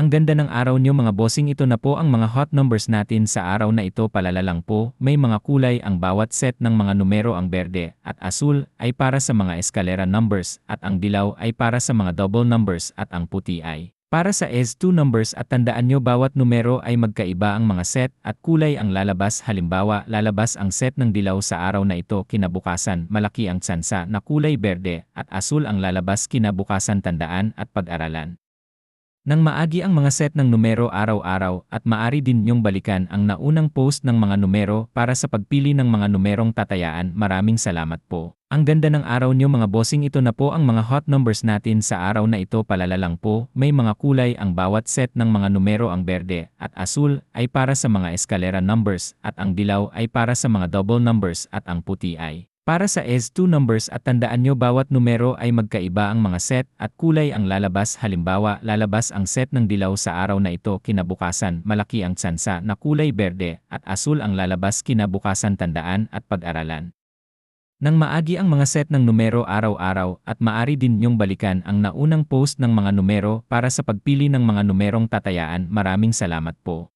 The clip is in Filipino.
Ang ganda ng araw nyo mga bossing, ito na po ang mga hot numbers natin sa araw na ito. Palala lang po, may mga kulay ang bawat set ng mga numero. Ang berde at asul ay para sa mga eskalera numbers at ang dilaw ay para sa mga double numbers at ang puti ay para sa S2 numbers. At tandaan nyo, bawat numero ay magkaiba ang mga set at kulay ang lalabas. Halimbawa, lalabas ang set ng dilaw sa araw na ito, kinabukasan malaki ang tsansa na kulay berde at asul ang lalabas kinabukasan. Tandaan at pag-aralan nang maagi ang mga set ng numero araw-araw at maaari din niyong balikan ang naunang post ng mga numero para sa pagpili ng mga numerong tatayaan. Maraming salamat po. Ang ganda ng araw niyo mga bossing, ito na po ang mga hot numbers natin sa araw na ito. Palala lang po, may mga kulay ang bawat set ng mga numero. Ang berde at asul ay para sa mga eskalera numbers at ang dilaw ay para sa mga double numbers at ang puti ay para sa S2 numbers. At tandaan nyo, bawat numero ay magkaiba ang mga set at kulay ang lalabas. Halimbawa, lalabas ang set ng dilaw sa araw na ito, kinabukasan malaki ang tsansa na kulay berde at asul ang lalabas kinabukasan. Tandaan at pag-aralan nang maagi ang mga set ng numero araw-araw at maaari din niyong balikan ang naunang post ng mga numero para sa pagpili ng mga numerong tatayaan. Maraming salamat po.